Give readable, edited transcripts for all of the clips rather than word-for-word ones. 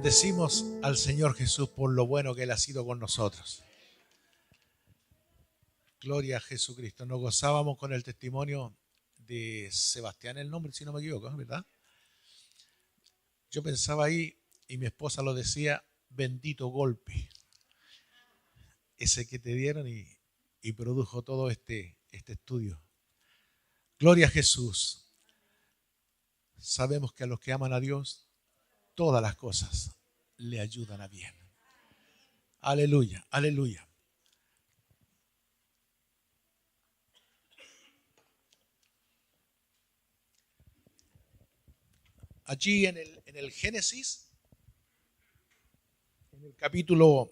Bendecimos al Señor Jesús por lo bueno que Él ha sido con nosotros. Gloria a Jesucristo. Nos gozábamos con el testimonio de Sebastián, el nombre, si no me equivoco, ¿verdad? Yo pensaba ahí, y mi esposa lo decía, bendito golpe. Ese que te dieron y produjo todo este estudio. Gloria a Jesús. Sabemos que a los que aman a Dios, todas las cosas le ayudan a bien. Aleluya, aleluya. Allí en el Génesis, en el capítulo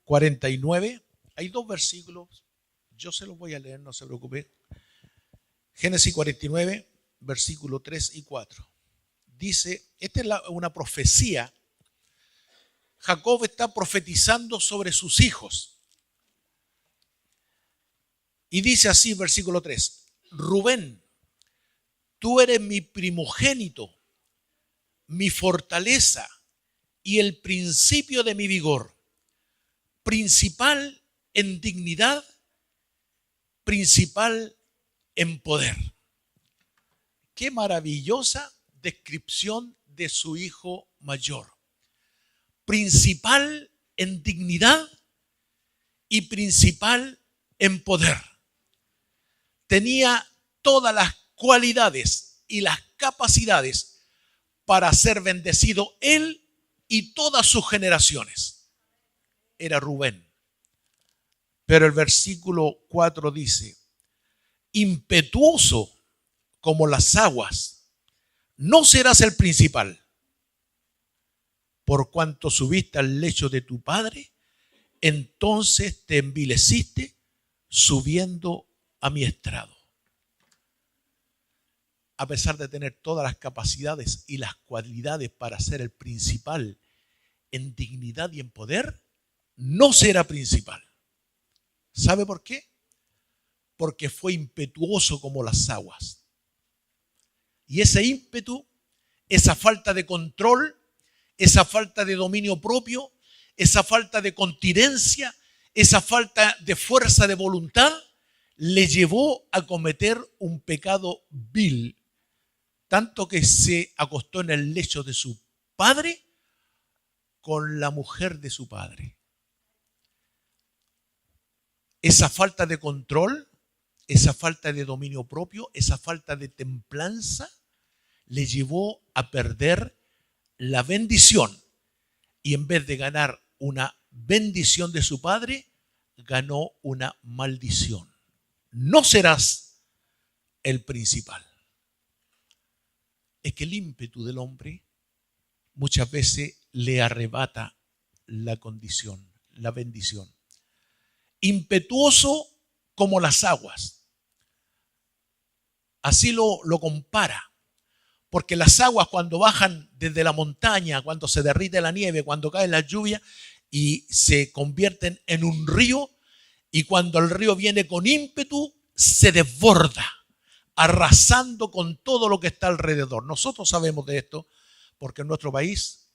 49, hay dos versículos. Yo se los voy a leer, no se preocupe. Génesis 49, versículo 3 y 4. Dice, esta es una profecía. Jacob está profetizando sobre sus hijos. Y dice así, versículo 3. Rubén, tú eres mi primogénito, mi fortaleza y el principio de mi vigor, principal en dignidad, principal en poder. Qué maravillosa descripción de su hijo mayor. Principal en dignidad y principal en poder. Tenía todas las cualidades y las capacidades para ser bendecido él y todas sus generaciones. Era Rubén. Pero el versículo 4 dice, impetuoso como las aguas, no serás el principal, por cuanto subiste al lecho de tu padre, entonces te envileciste subiendo a mi estrado. A pesar de tener todas las capacidades y las cualidades para ser el principal en dignidad y en poder, no será principal. ¿Sabe por qué? Porque fue impetuoso como las aguas. Y ese ímpetu, esa falta de control, esa falta de dominio propio, esa falta de continencia, esa falta de fuerza de voluntad, le llevó a cometer un pecado vil, tanto que se acostó en el lecho de su padre con la mujer de su padre. Esa falta de control, esa falta de dominio propio, esa falta de templanza, le llevó a perder la bendición. Y en vez de ganar una bendición de su padre, ganó una maldición. No serás el principal. Es que el ímpetu del hombre muchas veces le arrebata la condición, la bendición. Impetuoso como las aguas. Así lo compara. Porque las aguas cuando bajan desde la montaña, cuando se derrite la nieve, cuando cae la lluvia y se convierten en un río, y cuando el río viene con ímpetu, se desborda, arrasando con todo lo que está alrededor. Nosotros sabemos de esto porque en nuestro país,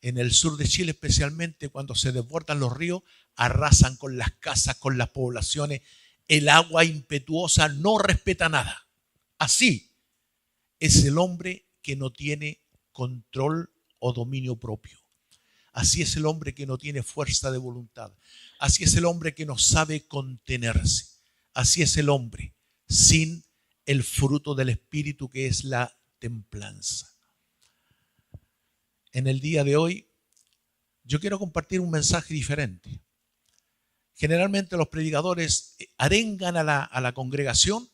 en el sur de Chile especialmente, cuando se desbordan los ríos, arrasan con las casas, con las poblaciones. El agua impetuosa no respeta nada. Así es el hombre que no tiene control o dominio propio. Así es el hombre que no tiene fuerza de voluntad. Así es el hombre que no sabe contenerse. Así es el hombre sin el fruto del Espíritu, que es la templanza. En el día de hoy yo quiero compartir un mensaje diferente. Generalmente los predicadores arengan a la congregación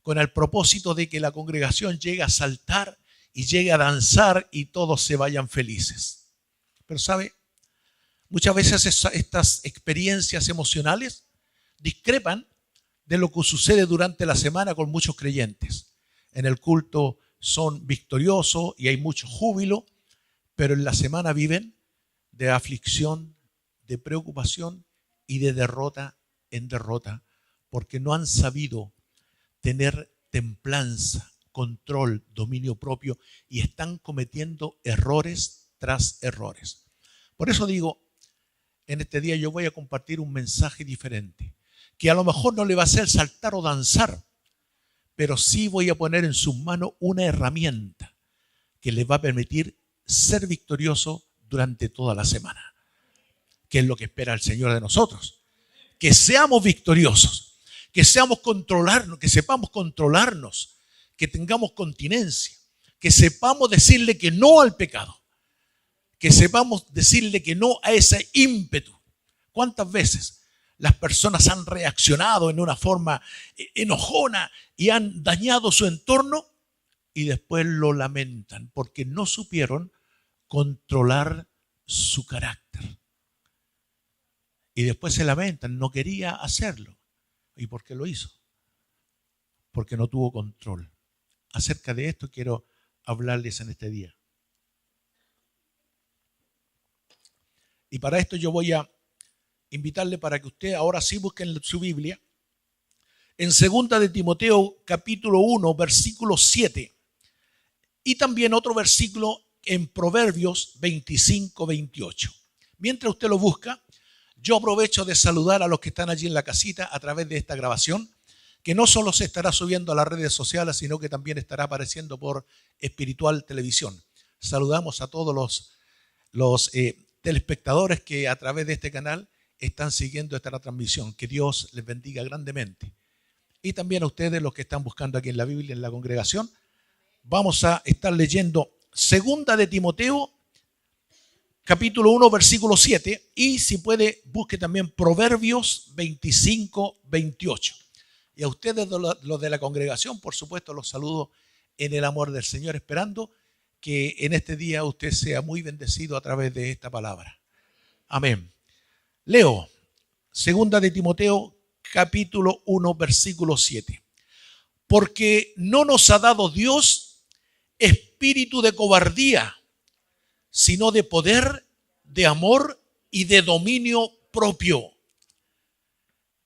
con el propósito de que la congregación llegue a saltar y llegue a danzar y todos se vayan felices. Pero ¿sabe? Muchas veces estas experiencias emocionales discrepan de lo que sucede durante la semana con muchos creyentes. En el culto son victoriosos y hay mucho júbilo, pero en la semana viven de aflicción, de preocupación y de derrota en derrota, porque no han sabido tener templanza, control, dominio propio, y están cometiendo errores tras errores. Por eso digo, en este día yo voy a compartir un mensaje diferente, que a lo mejor no le va a hacer saltar o danzar, pero sí voy a poner en sus manos una herramienta que les va a permitir ser victorioso durante toda la semana, que es lo que espera el Señor de nosotros. Que seamos victoriosos, que sepamos controlarnos, que tengamos continencia, que sepamos decirle que no al pecado, que sepamos decirle que no a ese ímpetu. ¿Cuántas veces las personas han reaccionado en una forma enojona y han dañado su entorno y después lo lamentan porque no supieron controlar su carácter? Y después se lamentan, no quería hacerlo. ¿Y por qué lo hizo? Porque no tuvo control. Acerca de esto quiero hablarles en este día. Y para esto yo voy a invitarle para que usted ahora sí busque en su Biblia. En 2 de Timoteo capítulo 1, versículo 7. Y también otro versículo en Proverbios 25, 28. Mientras usted lo busca, yo aprovecho de saludar a los que están allí en la casita a través de esta grabación, que no solo se estará subiendo a las redes sociales, sino que también estará apareciendo por Espiritual Televisión. Saludamos a todos los telespectadores que a través de este canal están siguiendo esta transmisión. Que Dios les bendiga grandemente. Y también a ustedes, los que están buscando aquí en la Biblia, en la congregación. Vamos a estar leyendo 2 de Timoteo, capítulo 1, versículo 7. Y si puede, busque también Proverbios 25, 28. Y a ustedes, los de la congregación, por supuesto, los saludo en el amor del Señor, esperando que en este día usted sea muy bendecido a través de esta palabra. Amén. Leo 2 de Timoteo, capítulo 1, versículo 7. Porque no nos ha dado Dios espíritu de cobardía, sino de poder, de amor y de dominio propio.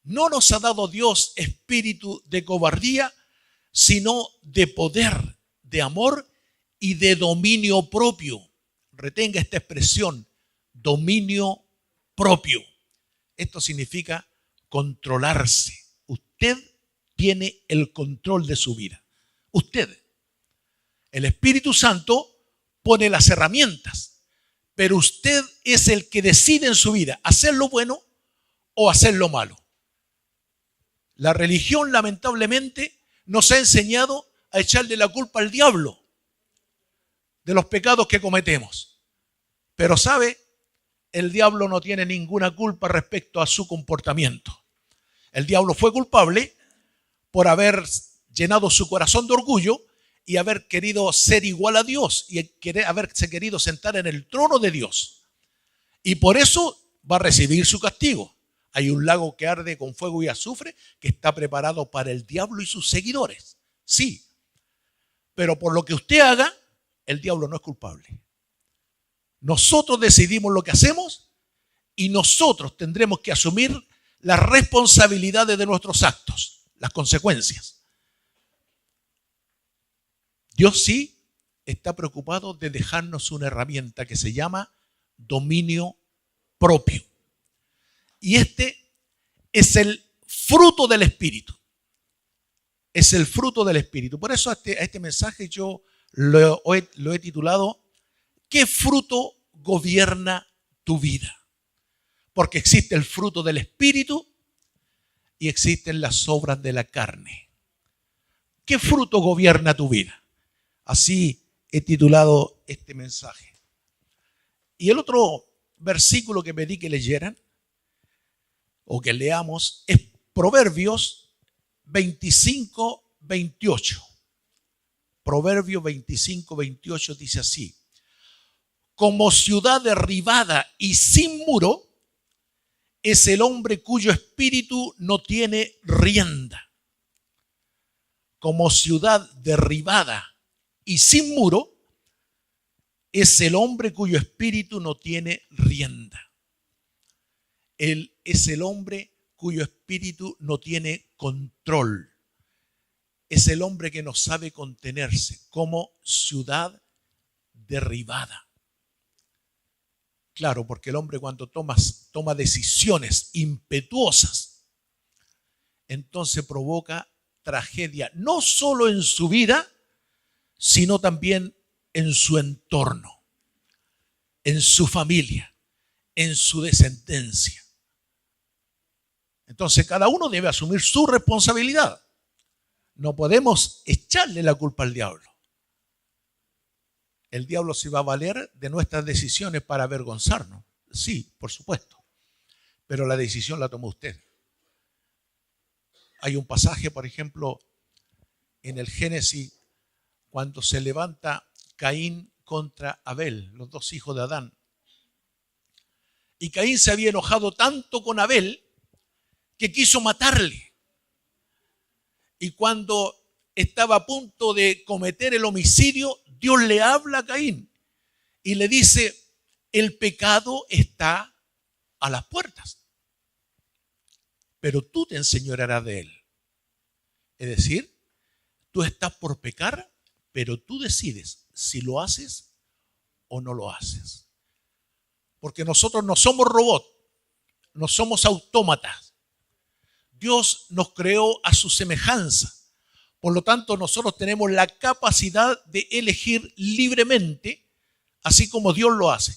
No nos ha dado Dios espíritu de cobardía, sino de poder, de amor y de dominio propio. Retenga esta expresión, dominio propio. Esto significa controlarse. Usted tiene el control de su vida. Usted. El Espíritu Santo pone las herramientas, pero usted es el que decide en su vida hacer lo bueno o hacer lo malo. La religión, lamentablemente, nos ha enseñado a echarle la culpa al diablo de los pecados que cometemos. Pero ¿sabe? El diablo no tiene ninguna culpa respecto a su comportamiento. El diablo fue culpable por haber llenado su corazón de orgullo y haber querido ser igual a Dios y haberse querido sentar en el trono de Dios. Y por eso va a recibir su castigo. Hay un lago que arde con fuego y azufre que está preparado para el diablo y sus seguidores. Sí, pero por lo que usted haga, el diablo no es culpable. Nosotros decidimos lo que hacemos y nosotros tendremos que asumir las responsabilidades de nuestros actos, las consecuencias. Dios sí está preocupado de dejarnos una herramienta que se llama dominio propio. Y este es el fruto del Espíritu. Es el fruto del Espíritu. Por eso a este mensaje yo lo he titulado ¿qué fruto gobierna tu vida? Porque existe el fruto del Espíritu y existen las obras de la carne. ¿Qué fruto gobierna tu vida? Así he titulado este mensaje. Y el otro versículo que pedí que leyeran o que leamos es Proverbios 25, 28. Proverbios 25, 28 dice así: como ciudad derribada y sin muro es el hombre cuyo espíritu no tiene rienda. Como ciudad derribada y sin muro es el hombre cuyo espíritu no tiene rienda. Él es el hombre cuyo espíritu no tiene control. es el hombre que no sabe contenerse, como ciudad derribada. Claro, porque el hombre cuando toma decisiones impetuosas, entonces provoca tragedia, no solo en su vida, sino también en su entorno, en su familia, en su descendencia. Entonces cada uno debe asumir su responsabilidad. No podemos echarle la culpa al diablo. El diablo se va a valer de nuestras decisiones para avergonzarnos. Sí, por supuesto. Pero la decisión la tomó usted. Hay un pasaje, por ejemplo, en el Génesis, cuando se levanta Caín contra Abel, los dos hijos de Adán. Y Caín se había enojado tanto con Abel que quiso matarle. Y cuando estaba a punto de cometer el homicidio, Dios le habla a Caín y le dice, el pecado está a las puertas, pero tú te enseñorearás de él. Es decir, tú estás por pecar, pero tú decides si lo haces o no lo haces. Porque nosotros no somos robots, no somos autómatas. Dios nos creó a su semejanza. Por lo tanto, nosotros tenemos la capacidad de elegir libremente, así como Dios lo hace.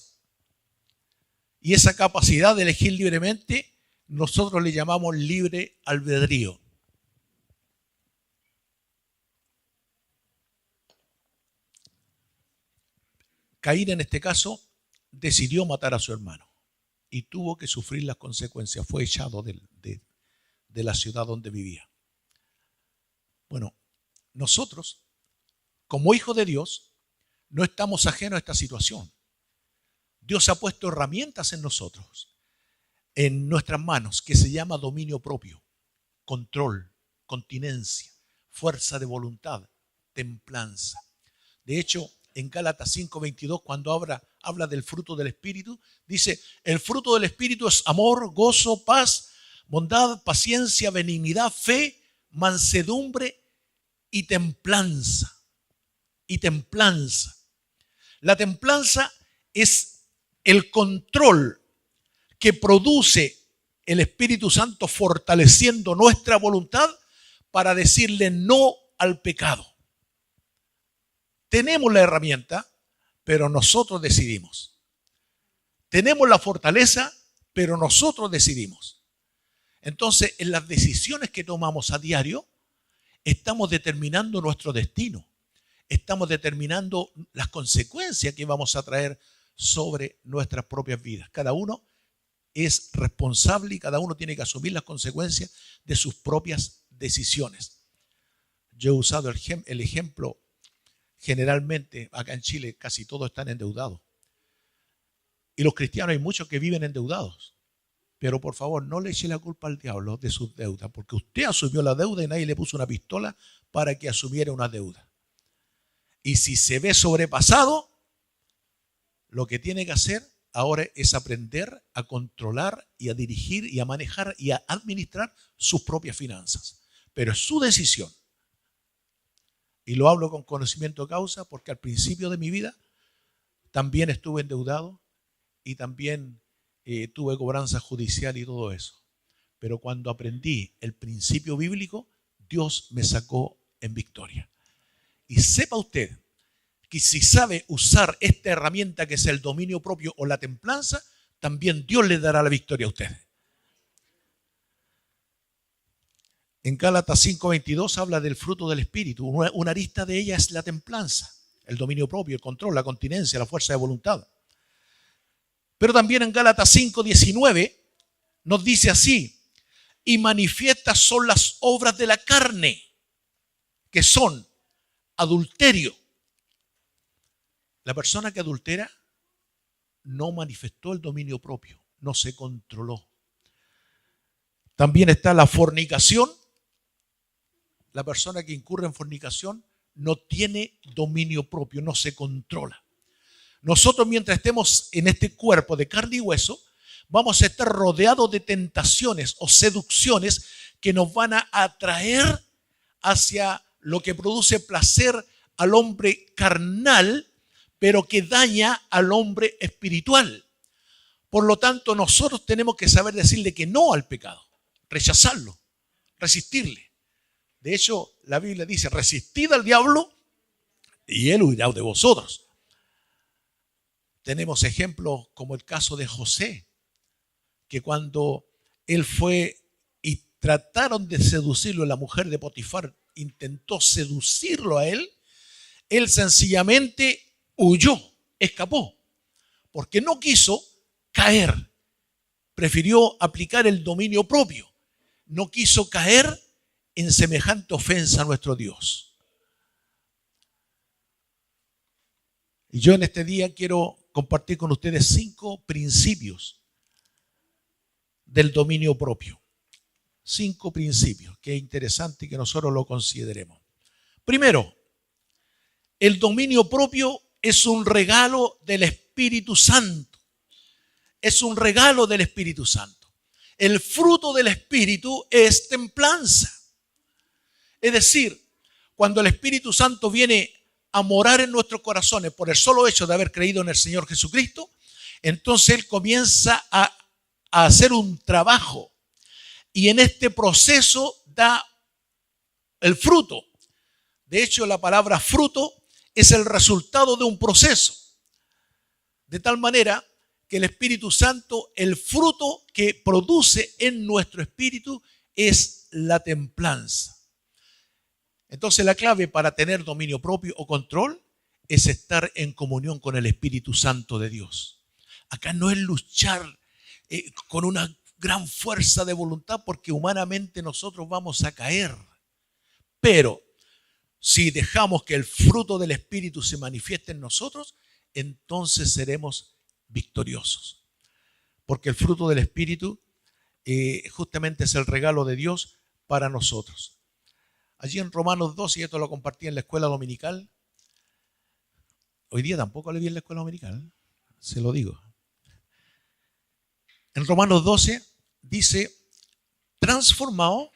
Y esa capacidad de elegir libremente, nosotros le llamamos libre albedrío. Caín, en este caso, decidió matar a su hermano y tuvo que sufrir las consecuencias. Fue echado de la ciudad donde vivía. Bueno, nosotros, como hijos de Dios, no estamos ajenos a esta situación. Dios ha puesto herramientas en nosotros, en nuestras manos, que se llama dominio propio, control, continencia, fuerza de voluntad, templanza. De hecho, en Gálatas 5:22, cuando habla del fruto del Espíritu, dice, el fruto del Espíritu es amor, gozo, paz, bondad, paciencia, benignidad, fe, mansedumbre y templanza. Y templanza. La templanza es el control que produce el Espíritu Santo fortaleciendo nuestra voluntad para decirle no al pecado. Tenemos la herramienta, pero nosotros decidimos. Tenemos la fortaleza, pero nosotros decidimos. Entonces, en las decisiones que tomamos a diario, estamos determinando nuestro destino. Estamos determinando las consecuencias que vamos a traer sobre nuestras propias vidas. Cada uno es responsable y cada uno tiene que asumir las consecuencias de sus propias decisiones. Yo he usado el ejemplo, generalmente acá en Chile casi todos están endeudados. Y los cristianos hay muchos que viven endeudados. Pero por favor, no le eche la culpa al diablo de sus deudas, porque usted asumió la deuda y nadie le puso una pistola para que asumiera una deuda. Y si se ve sobrepasado, lo que tiene que hacer ahora es aprender a controlar y a dirigir y a manejar y a administrar sus propias finanzas. Pero es su decisión. Y lo hablo con conocimiento de causa porque al principio de mi vida también estuve endeudado y también tuve cobranza judicial y todo eso. Pero cuando aprendí el principio bíblico, Dios me sacó en victoria. Y sepa usted que si sabe usar esta herramienta que es el dominio propio o la templanza, también Dios le dará la victoria a usted. En Gálatas 5:22 habla del fruto del Espíritu. Una arista de ella es la templanza, el dominio propio, el control, la continencia, la fuerza de voluntad. Pero también en Gálatas 5:19 nos dice así, y manifiestas son las obras de la carne, que son adulterio. La persona que adultera no manifestó el dominio propio, no se controló. También está la fornicación. La persona que incurre en fornicación no tiene dominio propio, no se controla. Nosotros, mientras estemos en este cuerpo de carne y hueso, vamos a estar rodeados de tentaciones o seducciones que nos van a atraer hacia lo que produce placer al hombre carnal, pero que daña al hombre espiritual. Por lo tanto, nosotros tenemos que saber decirle que no al pecado, rechazarlo, resistirle. De hecho, la Biblia dice, resistid al diablo y él huirá de vosotros. Tenemos ejemplos como el caso de José, que cuando él fue y trataron de seducirlo, la mujer de Potifar intentó seducirlo a él, él sencillamente huyó, escapó, porque no quiso caer, prefirió aplicar el dominio propio, no quiso caer en semejante ofensa a nuestro Dios. Y yo en este día quiero compartir con ustedes 5 principios del dominio propio. 5 principios que es interesante que nosotros lo consideremos. Primero, el dominio propio es un regalo del Espíritu Santo. Es un regalo del Espíritu Santo. El fruto del Espíritu es templanza. Es decir, cuando el Espíritu Santo viene a morar en nuestros corazones por el solo hecho de haber creído en el Señor Jesucristo, entonces Él comienza a hacer un trabajo y en este proceso da el fruto. De hecho, la palabra fruto es el resultado de un proceso. De tal manera que el Espíritu Santo, el fruto que produce en nuestro espíritu es la templanza. Entonces la clave para tener dominio propio o control es estar en comunión con el Espíritu Santo de Dios. Acá no es luchar con una gran fuerza de voluntad porque humanamente nosotros vamos a caer. Pero si dejamos que el fruto del Espíritu se manifieste en nosotros, entonces seremos victoriosos. Porque el fruto del Espíritu justamente es el regalo de Dios para nosotros. Allí en Romanos 12, y esto lo compartí en la escuela dominical. Hoy día tampoco le vi en la escuela dominical, se lo digo. En Romanos 12 dice, transformado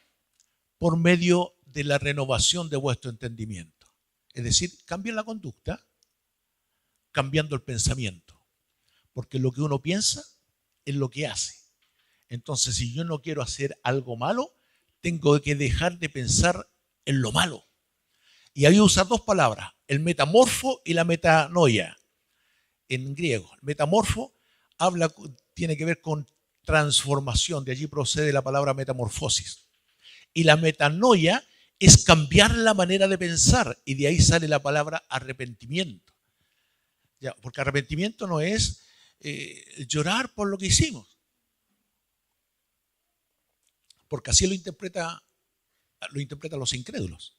por medio de la renovación de vuestro entendimiento. Es decir, cambien la conducta, cambiando el pensamiento. Porque lo que uno piensa es lo que hace. Entonces, si yo no quiero hacer algo malo, tengo que dejar de pensar en lo malo. Y ahí usa 2 palabras, el metamorfo y la metanoia. En griego, el metamorfo tiene que ver con transformación, de allí procede la palabra metamorfosis. Y la metanoia es cambiar la manera de pensar, y de ahí sale la palabra arrepentimiento. Ya, porque arrepentimiento no es llorar por lo que hicimos. Porque así lo interpretan los incrédulos.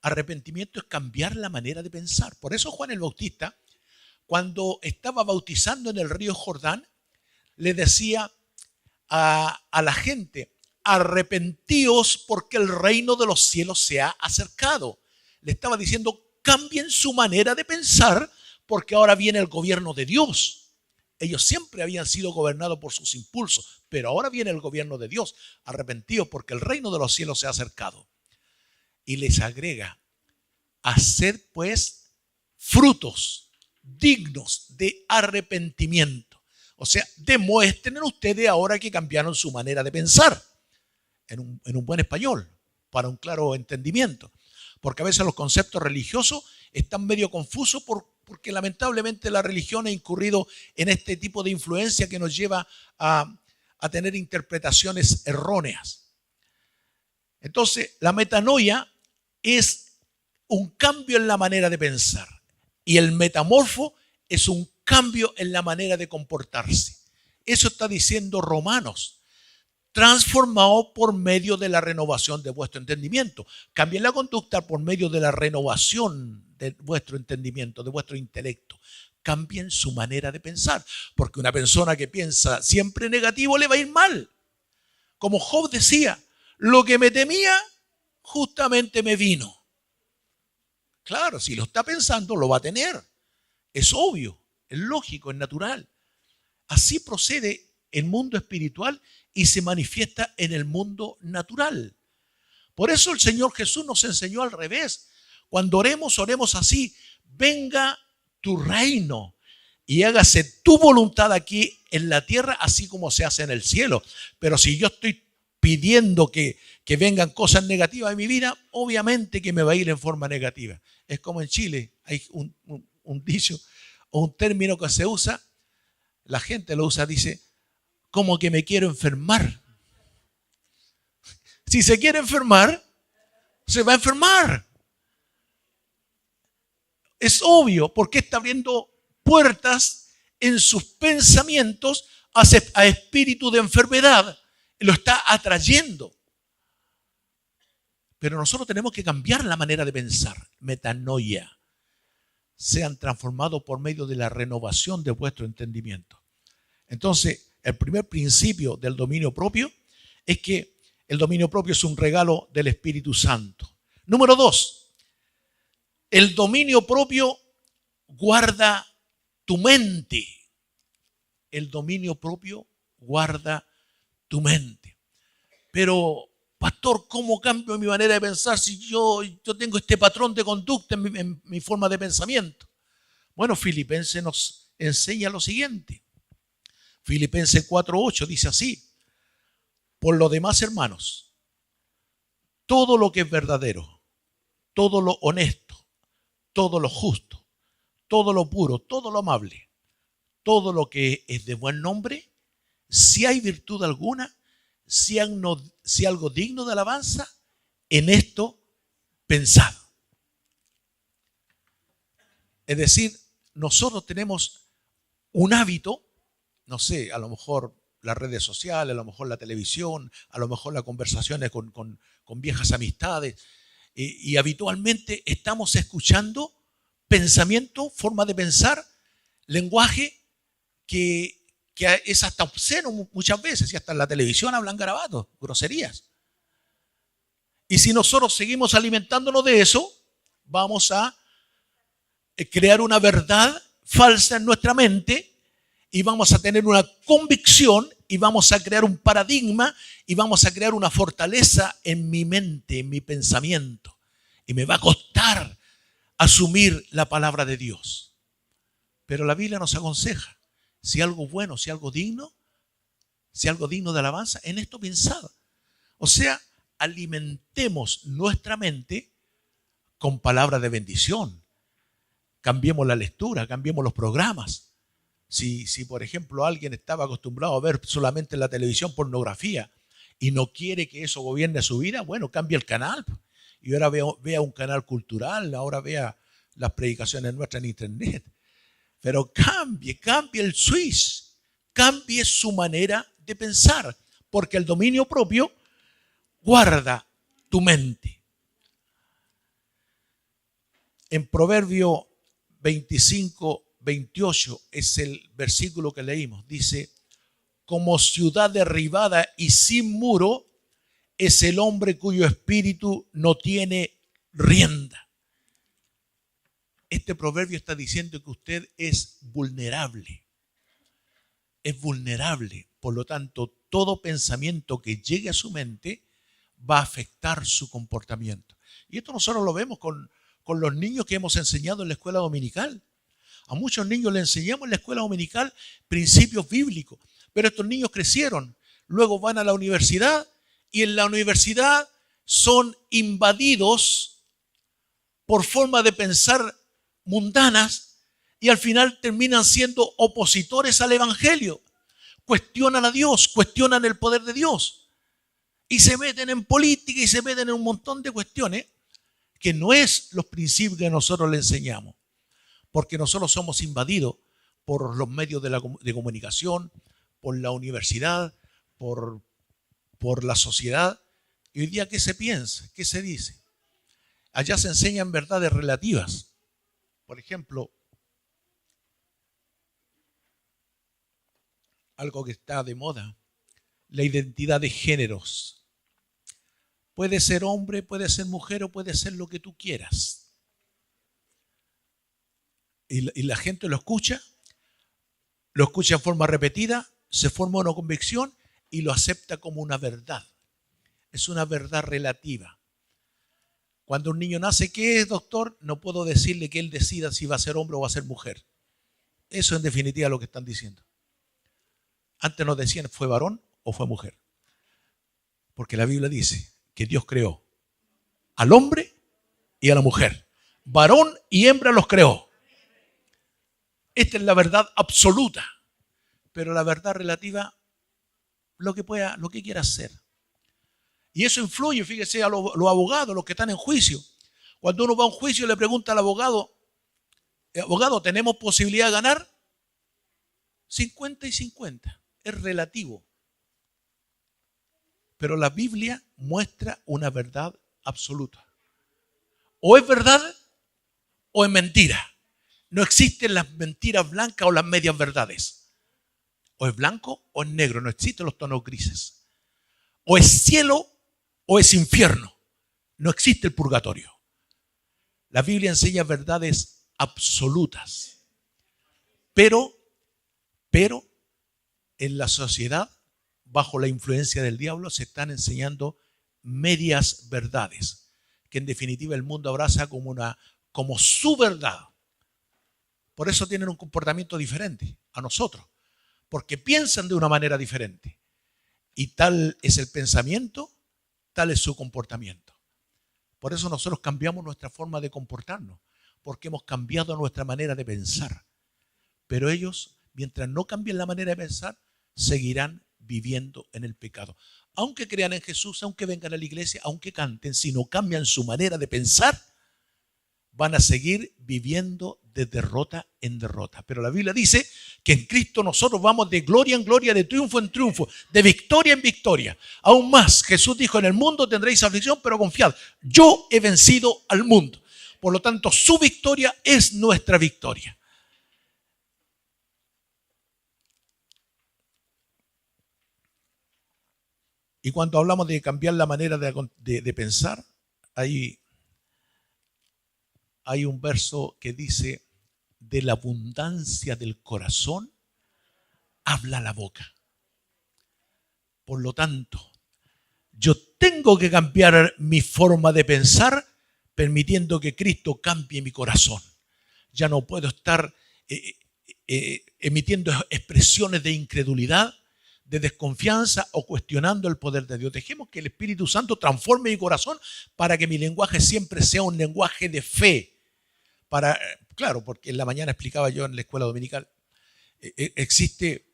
Arrepentimiento es cambiar la manera de pensar. Por eso Juan el Bautista, cuando estaba bautizando en el río Jordán, le decía a la gente, arrepentíos porque el reino de los cielos se ha acercado. Le estaba diciendo, cambien su manera de pensar porque ahora viene el gobierno de Dios. Ellos siempre habían sido gobernados por sus impulsos, pero ahora viene el gobierno de Dios. Arrepentidos porque el reino de los cielos se ha acercado. Y les agrega, haced pues frutos dignos de arrepentimiento. O sea, demuestren ustedes ahora que cambiaron su manera de pensar. En un buen español, para un claro entendimiento. Porque a veces los conceptos religiosos están medio confusos porque lamentablemente la religión ha incurrido en este tipo de influencia que nos lleva a tener interpretaciones erróneas. Entonces, la metanoia es un cambio en la manera de pensar y el metamorfo es un cambio en la manera de comportarse. Eso está diciendo Romanos. Transformado por medio de la renovación de vuestro entendimiento. Cambien la conducta por medio de la renovación de vuestro entendimiento, de vuestro intelecto. Cambien su manera de pensar, porque una persona que piensa siempre negativo le va a ir mal. Como Job decía, lo que me temía justamente me vino. Claro, si lo está pensando, lo va a tener. Es obvio, es lógico, es natural. Así procede el mundo espiritual y se manifiesta en el mundo natural. Por eso el Señor Jesús nos enseñó al revés. Cuando oremos, oremos así: venga tu reino y hágase tu voluntad aquí en la tierra, así como se hace en el cielo. Pero si yo estoy pidiendo que vengan cosas negativas en mi vida, obviamente que me va a ir en forma negativa. Es como en Chile, hay un dicho o un término que se usa, la gente lo usa, dice, como que me quiero enfermar. Si se quiere enfermar, se va a enfermar. Es obvio, porque está abriendo puertas en sus pensamientos a espíritu de enfermedad. Lo está atrayendo. Pero nosotros tenemos que cambiar la manera de pensar. Metanoia. Sean transformados por medio de la renovación de vuestro entendimiento. Entonces, el primer principio del dominio propio es que el dominio propio es un regalo del Espíritu Santo. Número 2, el dominio propio guarda tu mente. El dominio propio guarda tu mente. Pero, pastor, ¿cómo cambio mi manera de pensar si yo tengo este patrón de conducta en mi forma de pensamiento? Bueno, Filipenses nos enseña lo siguiente. Filipenses 4:8 dice así: por lo demás, hermanos, todo lo que es verdadero, todo lo honesto, todo lo justo, todo lo puro, todo lo amable, todo lo que es de buen nombre, si hay virtud alguna, si algo digno de alabanza, en esto pensad. Es decir, nosotros tenemos un hábito, no sé, a lo mejor las redes sociales, a lo mejor la televisión, a lo mejor las conversaciones con viejas amistades, y habitualmente estamos escuchando pensamiento, forma de pensar, lenguaje que es hasta obsceno muchas veces, y hasta en la televisión hablan garabatos, groserías. Y si nosotros seguimos alimentándonos de eso, vamos a crear una verdad falsa en nuestra mente, y vamos a tener una convicción, y vamos a crear un paradigma, y vamos a crear una fortaleza en mi mente, en mi pensamiento. Y me va a costar asumir la palabra de Dios. Pero la Biblia nos aconseja, si algo bueno, si algo digno de alabanza, en esto pensad. O sea, alimentemos nuestra mente con palabras de bendición. Cambiemos la lectura, cambiemos los programas. Si por ejemplo alguien estaba acostumbrado a ver solamente en la televisión pornografía y no quiere que eso gobierne su vida, bueno, cambie el canal. Y ahora vea un canal cultural, ahora vea las predicaciones nuestras en internet. Pero cambie el switch, cambie su manera de pensar, porque el dominio propio guarda tu mente. En Proverbio 25:28 es el versículo que leímos. Dice, como ciudad derribada y sin muro es el hombre cuyo espíritu no tiene rienda. Este proverbio está diciendo que usted es vulnerable. Es vulnerable. Por lo tanto, todo pensamiento que llegue a su mente va a afectar su comportamiento. Y esto nosotros lo vemos con los niños que hemos enseñado en la escuela dominical. A muchos niños les enseñamos en la escuela dominical principios bíblicos, pero estos niños crecieron, luego van a la universidad y en la universidad son invadidos por formas de pensar mundanas y al final terminan siendo opositores al evangelio. Cuestionan a Dios, cuestionan el poder de Dios y se meten en política y se meten en un montón de cuestiones que no es los principios que nosotros le enseñamos. Porque nosotros somos invadidos por los medios de comunicación, por la universidad, por la sociedad. Y hoy día, ¿qué se piensa? ¿Qué se dice? Allá se enseñan verdades relativas. Por ejemplo, algo que está de moda, la identidad de géneros. Puede ser hombre, puede ser mujer o puede ser lo que tú quieras. Y la gente lo escucha en forma repetida, se forma una convicción y lo acepta como una verdad. Es una verdad relativa. Cuando un niño nace, ¿qué es, doctor? No puedo decirle que él decida si va a ser hombre o va a ser mujer. Eso en definitiva es lo que están diciendo. Antes nos decían, ¿fue varón o fue mujer? Porque la Biblia dice que Dios creó al hombre y a la mujer. Varón y hembra los creó. Esta es la verdad absoluta. Pero la verdad relativa, lo que quiera hacer. Y eso influye, fíjese, a los abogados, los que están en juicio. Cuando uno va a un juicio y le pregunta al abogado, abogado, ¿tenemos posibilidad de ganar? 50 y 50. Es relativo. Pero la Biblia muestra una verdad absoluta. O es verdad o es mentira. No existen las mentiras blancas o las medias verdades. O es blanco o es negro. No existen los tonos grises. O es cielo o es infierno. No existe el purgatorio. La Biblia enseña verdades absolutas. Pero en la sociedad, bajo la influencia del diablo, se están enseñando medias verdades, que en definitiva el mundo abraza como su verdad. Por eso tienen un comportamiento diferente a nosotros, porque piensan de una manera diferente. Y tal es el pensamiento, tal es su comportamiento. Por eso nosotros cambiamos nuestra forma de comportarnos, porque hemos cambiado nuestra manera de pensar. Pero ellos, mientras no cambien la manera de pensar, seguirán viviendo en el pecado. Aunque crean en Jesús, aunque vengan a la iglesia, aunque canten, si no cambian su manera de pensar, van a seguir viviendo de derrota en derrota. Pero la Biblia dice que en Cristo nosotros vamos de gloria en gloria, de triunfo en triunfo, de victoria en victoria. Aún más, Jesús dijo, en el mundo tendréis aflicción, pero confiad, yo he vencido al mundo. Por lo tanto, su victoria es nuestra victoria. Y cuando hablamos de cambiar la manera de pensar, hay un verso que dice, de la abundancia del corazón habla la boca. Por lo tanto, yo tengo que cambiar mi forma de pensar, permitiendo que Cristo cambie mi corazón. Ya no puedo estar emitiendo expresiones de incredulidad, de desconfianza o cuestionando el poder de Dios. Dejemos que el Espíritu Santo transforme mi corazón para que mi lenguaje siempre sea un lenguaje de fe. Claro, porque en la mañana explicaba yo en la escuela dominical, existe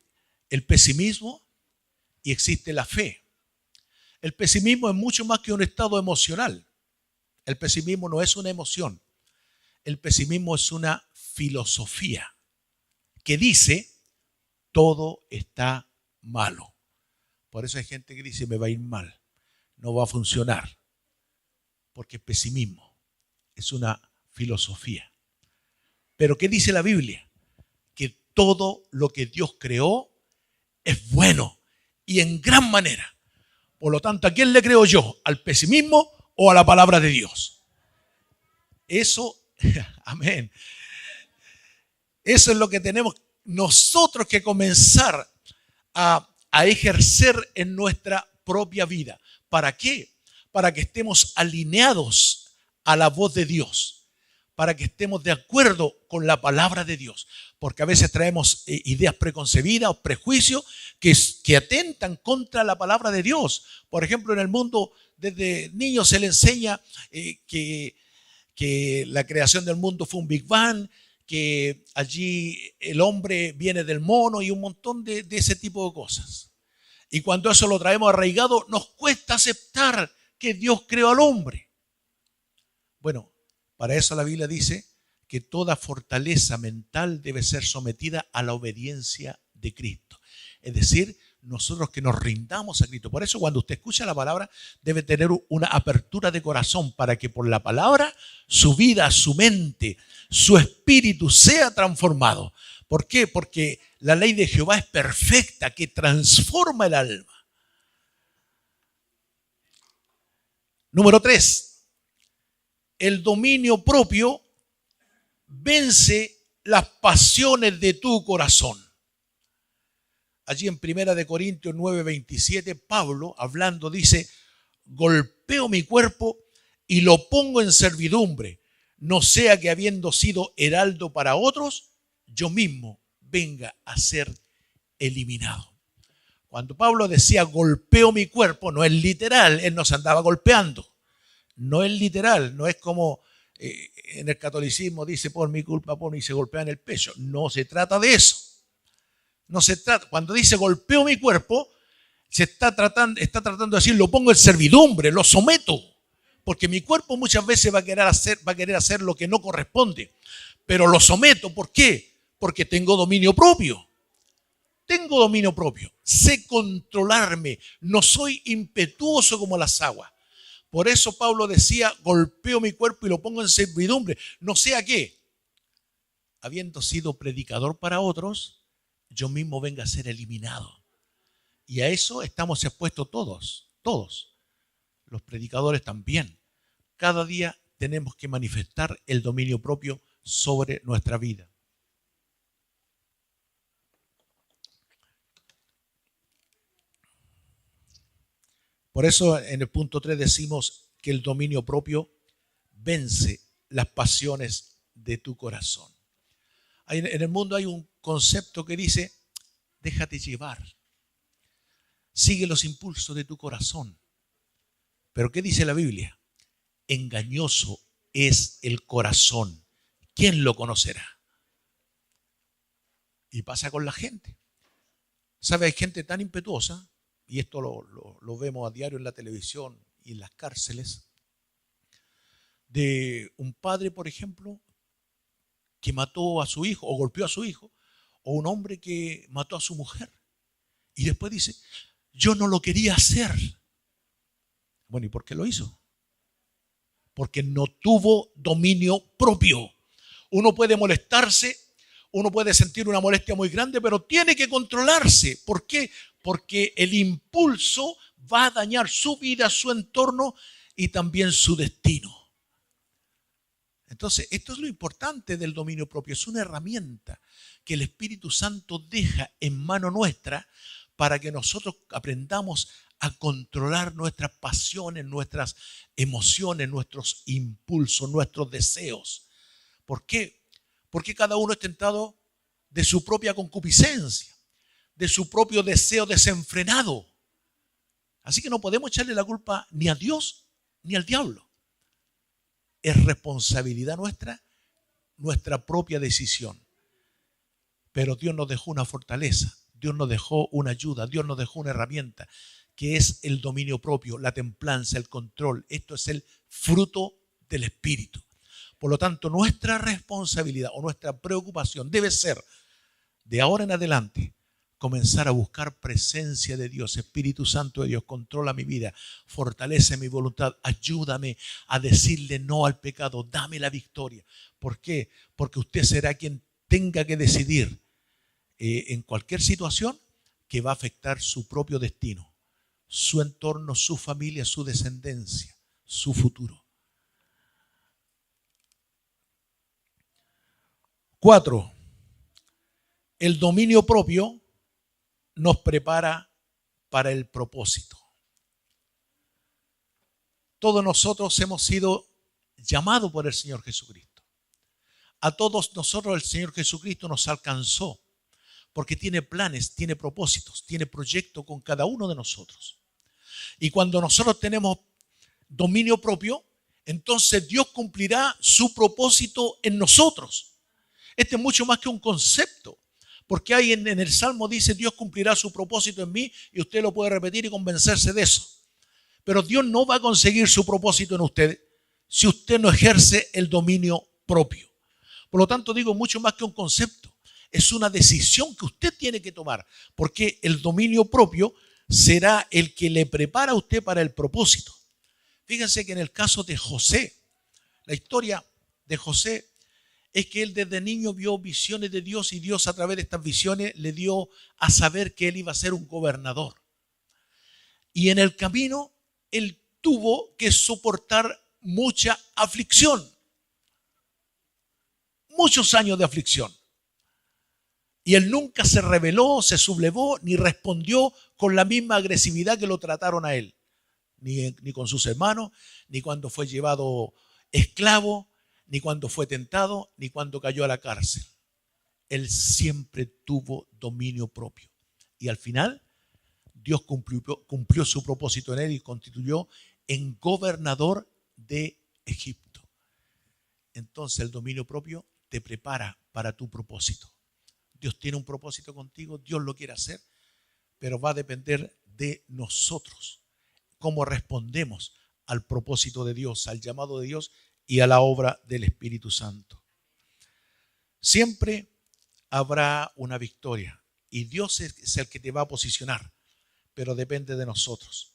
el pesimismo y existe la fe. El pesimismo es mucho más que un estado emocional. El pesimismo no es una emoción. El pesimismo es una filosofía que dice, todo está malo. Por eso hay gente que dice, me va a ir mal, no va a funcionar. Porque el pesimismo es una filosofía. Pero ¿qué dice la Biblia? Que todo lo que Dios creó es bueno y en gran manera. Por lo tanto, ¿a quién le creo yo? ¿Al pesimismo o a la palabra de Dios? Eso, amén. Eso es lo que tenemos nosotros que comenzar a ejercer en nuestra propia vida. ¿Para qué? Para que estemos alineados a la voz de Dios, para que estemos de acuerdo con la palabra de Dios, porque a veces traemos ideas preconcebidas o prejuicios que atentan contra la palabra de Dios. Por ejemplo, en el mundo desde niños se le enseña que la creación del mundo fue un Big Bang, que allí el hombre viene del mono y un montón de ese tipo de cosas. Y cuando eso lo traemos arraigado, nos cuesta aceptar que Dios creó al hombre. Bueno, para eso la Biblia dice que toda fortaleza mental debe ser sometida a la obediencia de Cristo. Es decir, nosotros que nos rindamos a Cristo. Por eso cuando usted escucha la palabra debe tener una apertura de corazón para que por la palabra su vida, su mente, su espíritu sea transformado. ¿Por qué? Porque la ley de Jehová es perfecta, que transforma el alma. Número 3. El dominio propio vence las pasiones de tu corazón. Allí en 1 Corintios 9:27, Pablo hablando dice, golpeo mi cuerpo y lo pongo en servidumbre, no sea que habiendo sido heraldo para otros, yo mismo venga a ser eliminado. Cuando Pablo decía golpeo mi cuerpo, no es literal, él no se andaba golpeando. No es literal, no es como en el catolicismo dice por mi culpa, por mí, y se golpea en el pecho. No se trata de eso. No se trata, cuando dice golpeo mi cuerpo, está tratando de decir lo pongo en servidumbre, lo someto. Porque mi cuerpo muchas veces va a querer hacer lo que no corresponde. Pero lo someto, ¿por qué? Porque tengo dominio propio. Tengo dominio propio. Sé controlarme. No soy impetuoso como las aguas. Por eso Pablo decía, golpeo mi cuerpo y lo pongo en servidumbre. No sé a qué. Habiendo sido predicador para otros, yo mismo venga a ser eliminado. Y a eso estamos expuestos todos. Los predicadores también. Cada día tenemos que manifestar el dominio propio sobre nuestra vida. Por eso en el punto 3 decimos que el dominio propio vence las pasiones de tu corazón. En el mundo hay un concepto que dice, déjate llevar. Sigue los impulsos de tu corazón. Pero ¿qué dice la Biblia? Engañoso es el corazón. ¿Quién lo conocerá? Y pasa con la gente. ¿Sabe? Hay gente tan impetuosa, y esto lo vemos a diario en la televisión y en las cárceles, de un padre, por ejemplo, que mató a su hijo o golpeó a su hijo, o un hombre que mató a su mujer. Y después dice, yo no lo quería hacer. Bueno, ¿y por qué lo hizo? Porque no tuvo dominio propio. Uno puede molestarse, uno puede sentir una molestia muy grande, pero tiene que controlarse. ¿Por qué? Porque el impulso va a dañar su vida, su entorno y también su destino. Entonces, esto es lo importante del dominio propio. Es una herramienta que el Espíritu Santo deja en mano nuestra para que nosotros aprendamos a controlar nuestras pasiones, nuestras emociones, nuestros impulsos, nuestros deseos. ¿Por qué? Porque cada uno es tentado de su propia concupiscencia, de su propio deseo desenfrenado. Así que no podemos echarle la culpa ni a Dios ni al diablo. Es responsabilidad nuestra propia decisión. Pero Dios nos dejó una fortaleza, Dios nos dejó una ayuda, Dios nos dejó una herramienta, que es el dominio propio, la templanza, el control. Esto es el fruto del Espíritu. Por lo tanto, nuestra responsabilidad o nuestra preocupación debe ser, de ahora en adelante, comenzar a buscar presencia de Dios. Espíritu Santo de Dios, controla mi vida, fortalece mi voluntad, ayúdame a decirle no al pecado, dame la victoria. ¿Por qué? Porque usted será quien tenga que decidir en cualquier situación que va a afectar su propio destino, su entorno, su familia, su descendencia, su futuro. 4. El dominio propio nos prepara para el propósito. Todos nosotros hemos sido llamados por el Señor Jesucristo. A todos nosotros el Señor Jesucristo nos alcanzó porque tiene planes, tiene propósitos, tiene proyectos con cada uno de nosotros. Y cuando nosotros tenemos dominio propio, entonces Dios cumplirá su propósito en nosotros. Este es mucho más que un concepto, porque ahí en el Salmo dice, Dios cumplirá su propósito en mí, y usted lo puede repetir y convencerse de eso. Pero Dios no va a conseguir su propósito en usted si usted no ejerce el dominio propio. Por lo tanto, digo, mucho más que un concepto. Es una decisión que usted tiene que tomar, porque el dominio propio será el que le prepara a usted para el propósito. Fíjense que en el caso de José, la historia de José es que él desde niño vio visiones de Dios y Dios a través de estas visiones le dio a saber que él iba a ser un gobernador. Y en el camino él tuvo que soportar mucha aflicción, muchos años de aflicción. Y él nunca se rebeló, se sublevó, ni respondió con la misma agresividad que lo trataron a él. ni con sus hermanos, ni cuando fue llevado esclavo, ni cuando fue tentado, ni cuando cayó a la cárcel. Él siempre tuvo dominio propio. Y al final, Dios cumplió su propósito en él y constituyó en gobernador de Egipto. Entonces el dominio propio te prepara para tu propósito. Dios tiene un propósito contigo, Dios lo quiere hacer, pero va a depender de nosotros, cómo respondemos al propósito de Dios, al llamado de Dios y a la obra del Espíritu Santo. Siempre habrá una victoria y Dios es el que te va a posicionar, pero depende de nosotros.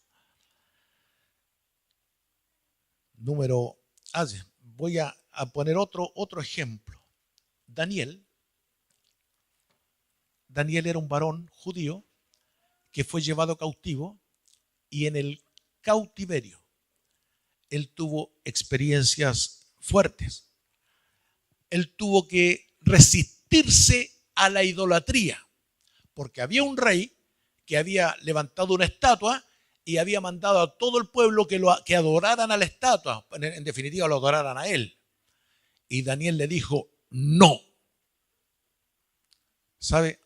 Voy a poner otro ejemplo. Daniel era un varón judío que fue llevado cautivo y en el cautiverio él tuvo experiencias fuertes. Él tuvo que resistirse a la idolatría porque había un rey que había levantado una estatua y había mandado a todo el pueblo que adoraran a la estatua, en definitiva lo adoraran a él. Y Daniel le dijo, no. ¿Sabe?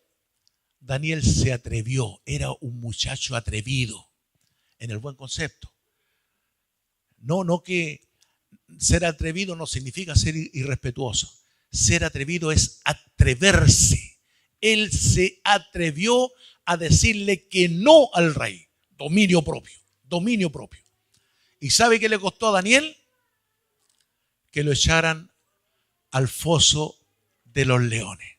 Daniel se atrevió, era un muchacho atrevido, en el buen concepto. No que ser atrevido no significa ser irrespetuoso. Ser atrevido es atreverse. Él se atrevió a decirle que no al rey. Dominio propio, dominio propio. ¿Y sabe qué le costó a Daniel? Que lo echaran al foso de los leones.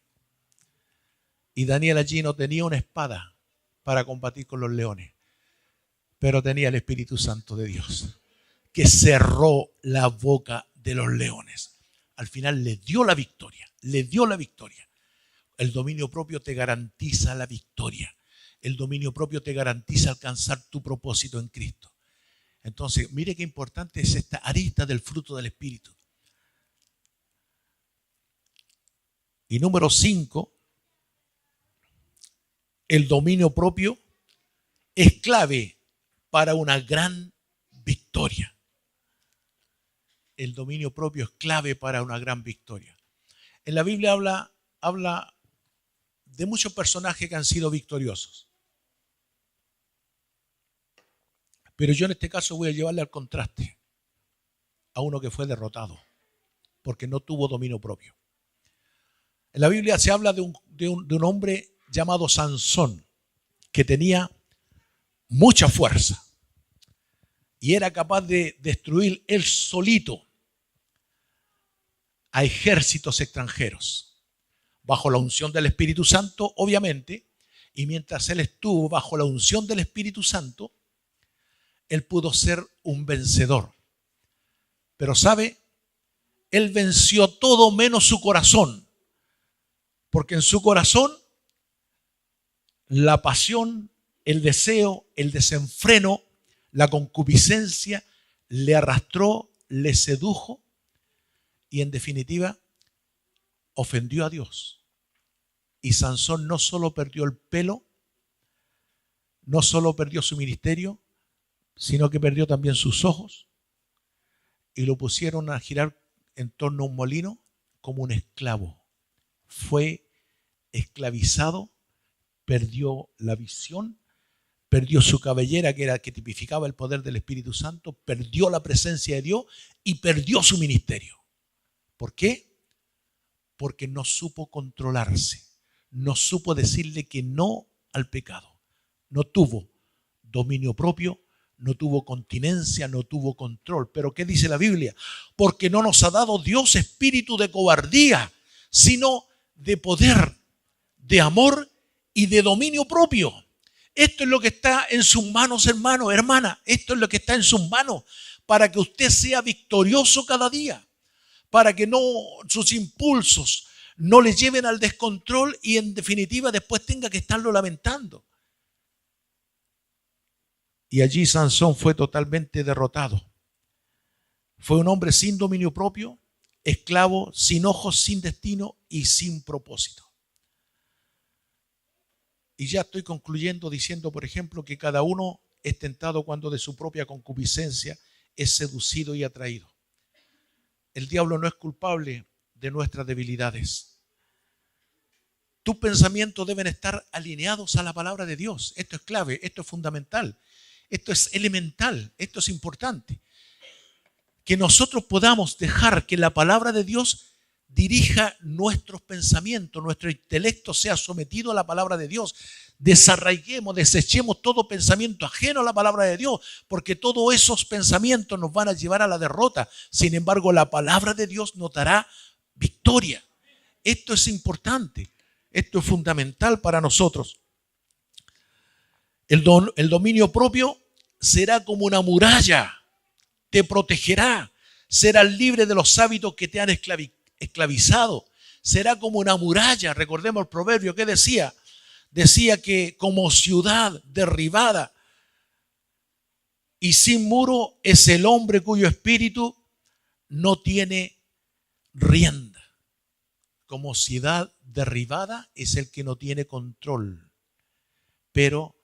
Y Daniel allí no tenía una espada para combatir con los leones, pero tenía el Espíritu Santo de Dios, que cerró la boca de los leones. Al final le dio la victoria, le dio la victoria. El dominio propio te garantiza la victoria. El dominio propio te garantiza alcanzar tu propósito en Cristo. Entonces, mire qué importante es esta arista del fruto del Espíritu. Y número 5, el dominio propio es clave para una gran victoria. El dominio propio es clave para una gran victoria. En la Biblia habla de muchos personajes que han sido victoriosos. Pero yo en este caso voy a llevarle al contraste a uno que fue derrotado porque no tuvo dominio propio. En la Biblia se habla de un hombre llamado Sansón, que tenía mucha fuerza y era capaz de destruir él solito a ejércitos extranjeros, bajo la unción del Espíritu Santo, obviamente, y mientras él estuvo bajo la unción del Espíritu Santo, él pudo ser un vencedor. Pero ¿sabe? Él venció todo menos su corazón, porque en su corazón la pasión, el deseo, el desenfreno, la concupiscencia le arrastró, le sedujo y en definitiva ofendió a Dios. Y Sansón no solo perdió el pelo, no solo perdió su ministerio, sino que perdió también sus ojos y lo pusieron a girar en torno a un molino como un esclavo. Fue esclavizado, perdió la visión, perdió su cabellera que tipificaba el poder del Espíritu Santo, perdió la presencia de Dios y perdió su ministerio. ¿Por qué? Porque no supo controlarse, no supo decirle que no al pecado, no tuvo dominio propio, no tuvo continencia, no tuvo control. ¿Pero qué dice la Biblia? Porque no nos ha dado Dios espíritu de cobardía, sino de poder, de amor y de dominio propio. Esto es lo que está en sus manos, hermano, hermana. Esto es lo que está en sus manos para que usted sea victorioso cada día, para que no sus impulsos no le lleven al descontrol y en definitiva después tenga que estarlo lamentando. Y allí Sansón fue totalmente derrotado. Fue un hombre sin dominio propio, esclavo, sin ojos, sin destino y sin propósito. Y ya estoy concluyendo diciendo, por ejemplo, que cada uno es tentado cuando de su propia concupiscencia es seducido y atraído. El diablo no es culpable de nuestras debilidades. Tus pensamientos deben estar alineados a la palabra de Dios. Esto es clave, esto es fundamental, esto es elemental, esto es importante. Que nosotros podamos dejar que la palabra de Dios dirija nuestros pensamientos, nuestro intelecto sea sometido a la palabra de Dios. Desarraiguemos, desechemos todo pensamiento ajeno a la palabra de Dios, porque todos esos pensamientos nos van a llevar a la derrota. Sin embargo, la palabra de Dios nos dará victoria. Esto es importante, esto es fundamental para nosotros. El dominio propio será como una muralla, te protegerá, serás libre de los hábitos que te han esclavizado, será como una muralla. Recordemos el proverbio que decía que como ciudad derribada y sin muro es el hombre cuyo espíritu no tiene rienda. Como ciudad derribada es el que no tiene control, pero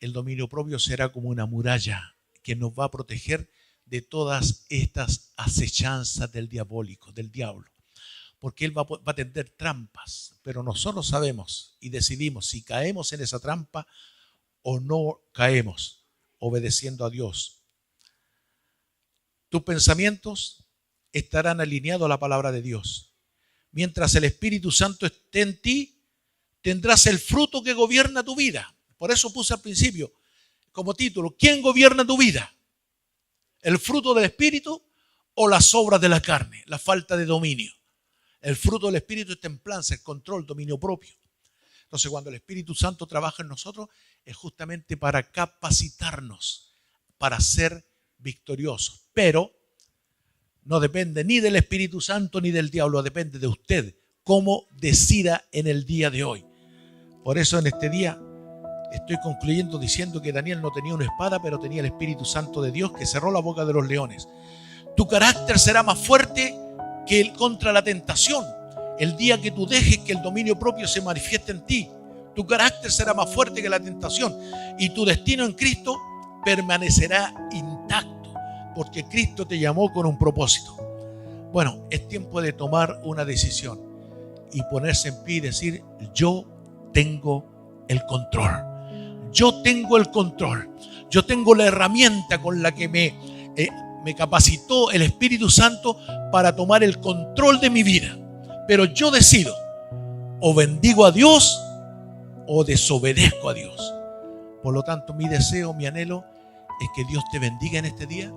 el dominio propio será como una muralla que nos va a proteger de todas estas acechanzas del diabólico, del diablo. Porque él va a tender trampas, pero nosotros sabemos y decidimos si caemos en esa trampa o no caemos, obedeciendo a Dios. Tus pensamientos estarán alineados a la palabra de Dios. Mientras el Espíritu Santo esté en ti, tendrás el fruto que gobierna tu vida. Por eso puse al principio como título, ¿quién gobierna tu vida? ¿El fruto del Espíritu o las obras de la carne? La falta de dominio. El fruto del Espíritu es templanza, el control, dominio propio. Entonces, cuando el Espíritu Santo trabaja en nosotros, es justamente para capacitarnos, para ser victoriosos. Pero no depende ni del Espíritu Santo ni del diablo, depende de usted, cómo decida en el día de hoy. Por eso en este día estoy concluyendo diciendo que Daniel no tenía una espada, pero tenía el Espíritu Santo de Dios que cerró la boca de los leones. Tu carácter será más fuerte que contra la tentación. El día que tú dejes que el dominio propio se manifieste en ti, tu carácter será más fuerte que la tentación y tu destino en Cristo permanecerá intacto, porque Cristo te llamó con un propósito. Bueno, es tiempo de tomar una decisión y ponerse en pie y decir, yo tengo el control. Yo tengo el control. Yo tengo la herramienta con la que me capacitó el Espíritu Santo para tomar el control de mi vida. Pero yo decido, o bendigo a Dios o desobedezco a Dios. Por lo tanto, mi deseo, mi anhelo es que Dios te bendiga en este día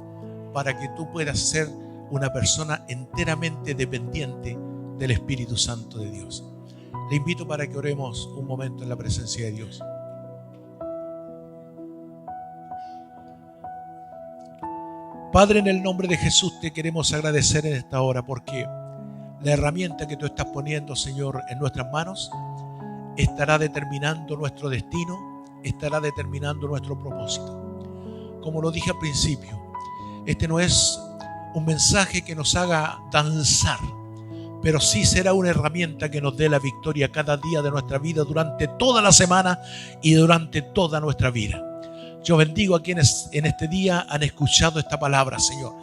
para que tú puedas ser una persona enteramente dependiente del Espíritu Santo de Dios. Le invito para que oremos un momento en la presencia de Dios. Padre, en el nombre de Jesús te queremos agradecer en esta hora porque la herramienta que tú estás poniendo, Señor, en nuestras manos estará determinando nuestro destino, estará determinando nuestro propósito. Como lo dije al principio, este no es un mensaje que nos haga danzar, pero sí será una herramienta que nos dé la victoria cada día de nuestra vida durante toda la semana y durante toda nuestra vida. Yo bendigo a quienes en este día han escuchado esta palabra, Señor.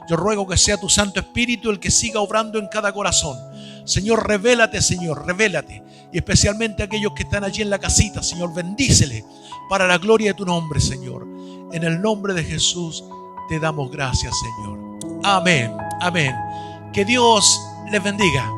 Yo ruego que sea tu Santo Espíritu el que siga obrando en cada corazón. Señor, revélate, Señor, revélate. Y especialmente a aquellos que están allí en la casita, Señor, bendícele para la gloria de tu nombre, Señor. En el nombre de Jesús te damos gracias, Señor. Amén, amén. Que Dios les bendiga.